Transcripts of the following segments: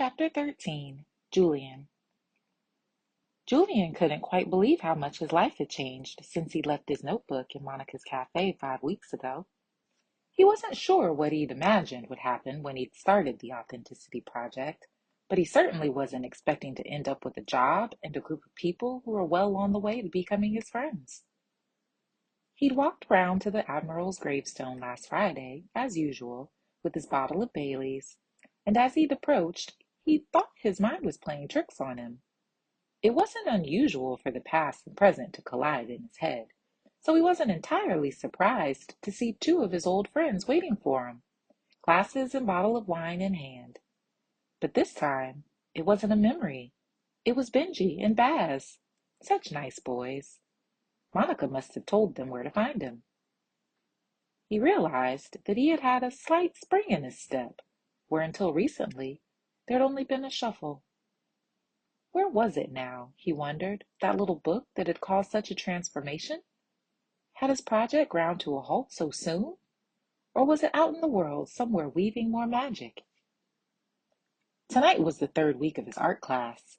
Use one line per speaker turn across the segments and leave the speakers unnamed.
Chapter 13. Julian. Julian couldn't quite believe how much his life had changed since he left his notebook in Monica's cafe 5 weeks ago. He wasn't sure what he'd imagined would happen when he'd started the Authenticity Project, but he certainly wasn't expecting to end up with a job and a group of people who were well on the way to becoming his friends. He'd walked round to the Admiral's gravestone last Friday, as usual, with his bottle of Bailey's, and as he'd approached, he thought his mind was playing tricks on him. It wasn't unusual for the past and present to collide in his head, so he wasn't entirely surprised to see two of his old friends waiting for him, glasses and bottle of wine in hand. But this time, it wasn't a memory. It was Benji and Baz. Such nice boys. Monica must have told them where to find him. He realized that he had had a slight spring in his step, where until recently there'd only been a shuffle. Where was it now, he wondered, that little book that had caused such a transformation? Had his project ground to a halt so soon? Or was it out in the world somewhere weaving more magic? Tonight was the third week of his art class.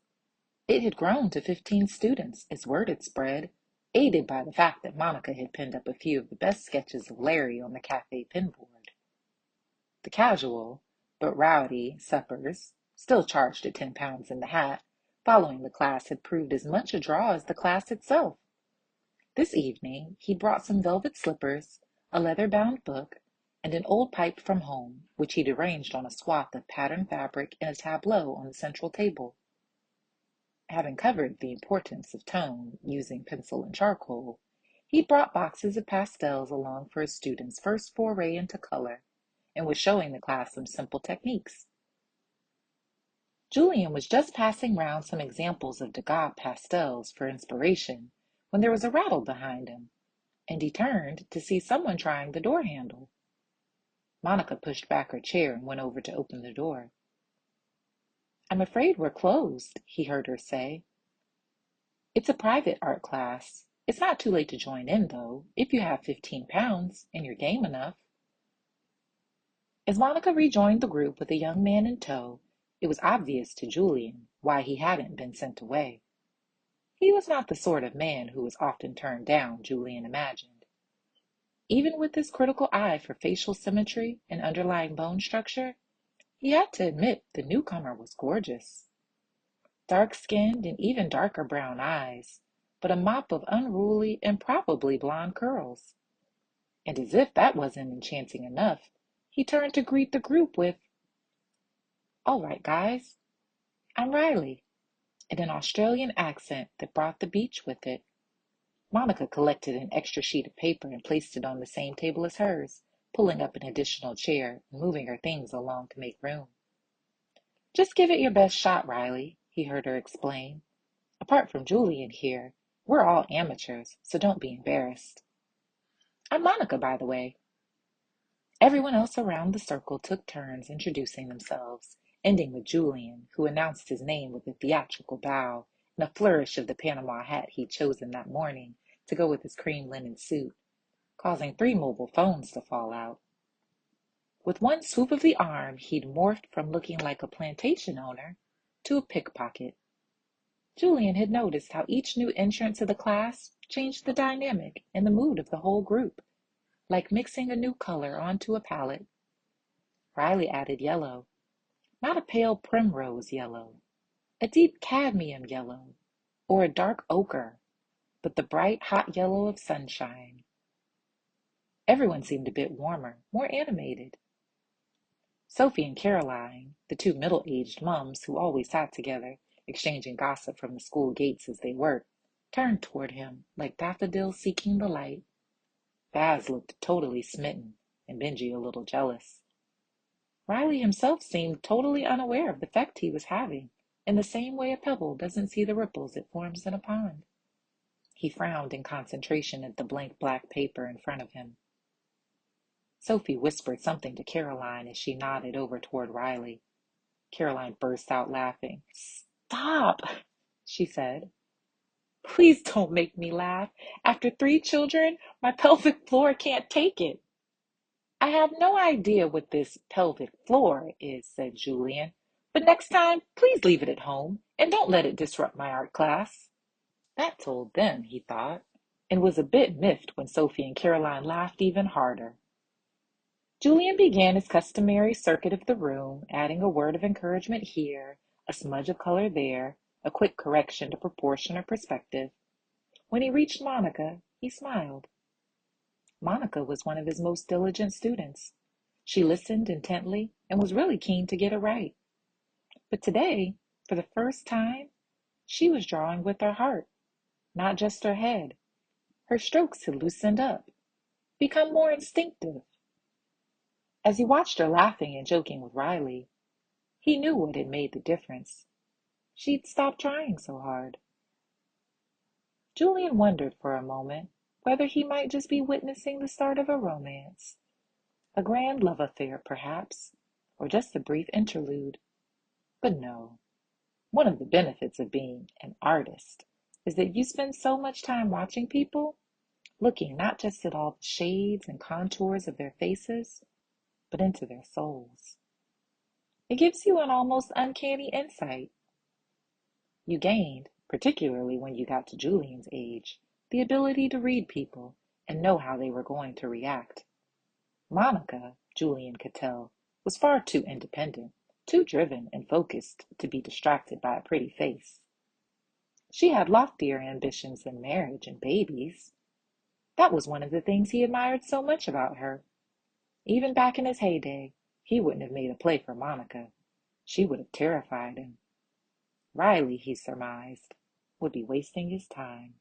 It had grown to 15 students as word had spread, aided by the fact that Monica had pinned up a few of the best sketches of Larry on the cafe pinboard. The casual, but rowdy, suppers, still charged at 10 pounds in the hat, following the class had proved as much a draw as the class itself. This evening he brought some velvet slippers, a leather-bound book, and an old pipe from home, which he'd arranged on a swath of patterned fabric in a tableau on the central table. Having covered the importance of tone using pencil and charcoal, he'd brought boxes of pastels along for his students' first foray into color, and was showing the class some simple techniques. Julian was just passing round some examples of Degas pastels for inspiration when there was a rattle behind him, and he turned to see someone trying the door handle. Monica pushed back her chair and went over to open the door. "I'm afraid we're closed," he heard her say. "It's a private art class. It's not too late to join in, though, if you have 15 pounds and you're game enough." As Monica rejoined the group with a young man in tow, it was obvious to Julian why he hadn't been sent away. He was not the sort of man who was often turned down, Julian imagined. Even with his critical eye for facial symmetry and underlying bone structure, he had to admit the newcomer was gorgeous. Dark-skinned and even darker brown eyes, but a mop of unruly and probably blonde curls. And as if that wasn't enchanting enough, he turned to greet the group with, "All right, guys, I'm Riley," in an Australian accent that brought the beach with it. Monica collected an extra sheet of paper and placed it on the same table as hers, pulling up an additional chair and moving her things along to make room. "Just give it your best shot, Riley," he heard her explain. "Apart from Julian here, we're all amateurs, so don't be embarrassed. I'm Monica, by the way." Everyone else around the circle took turns introducing themselves, ending with Julian, who announced his name with a theatrical bow and a flourish of the Panama hat he'd chosen that morning to go with his cream linen suit, causing 3 mobile phones to fall out. With one swoop of the arm, he'd morphed from looking like a plantation owner to a pickpocket. Julian had noticed how each new entrant to the class changed the dynamic and the mood of the whole group, like mixing a new color onto a palette. Riley added yellow, not a pale primrose yellow, a deep cadmium yellow, or a dark ochre, but the bright, hot yellow of sunshine. Everyone seemed a bit warmer, more animated. Sophie and Caroline, the 2 middle-aged mums who always sat together, exchanging gossip from the school gates as they worked, turned toward him like daffodils seeking the light. Baz looked totally smitten, and Benji a little jealous. Riley himself seemed totally unaware of the effect he was having, in the same way a pebble doesn't see the ripples it forms in a pond. He frowned in concentration at the blank black paper in front of him. Sophie whispered something to Caroline as she nodded over toward Riley. Caroline burst out laughing. "Stop," she said. "Please don't make me laugh. After 3 children, my pelvic floor can't take it." "I have no idea what this pelvic floor is," said Julian, But next time, please leave it at home and don't let it disrupt my art class. That told them, he thought, and was a bit miffed when Sophie and Caroline laughed even harder. Julian began his customary circuit of the room, adding a word of encouragement here, a smudge of color there, a quick correction to proportion or perspective. When he reached Monica, he smiled. Monica was one of his most diligent students. She listened intently and was really keen to get it right. But today, for the first time, she was drawing with her heart, not just her head. Her strokes had loosened up, become more instinctive. As he watched her laughing and joking with Riley, he knew what had made the difference. She'd stopped trying so hard. Julian wondered for a moment whether he might just be witnessing the start of a romance, a grand love affair, perhaps, or just a brief interlude. But no. One of the benefits of being an artist is that you spend so much time watching people, looking not just at all the shades and contours of their faces, but into their souls. It gives you an almost uncanny insight. You gained, particularly when you got to Julian's age, the ability to read people and know how they were going to react. Monica, Julian could tell, was far too independent, too driven and focused to be distracted by a pretty face. She had loftier ambitions than marriage and babies. That was one of the things he admired so much about her. Even back in his heyday, he wouldn't have made a play for Monica. She would have terrified him. Riley, he surmised, would be wasting his time.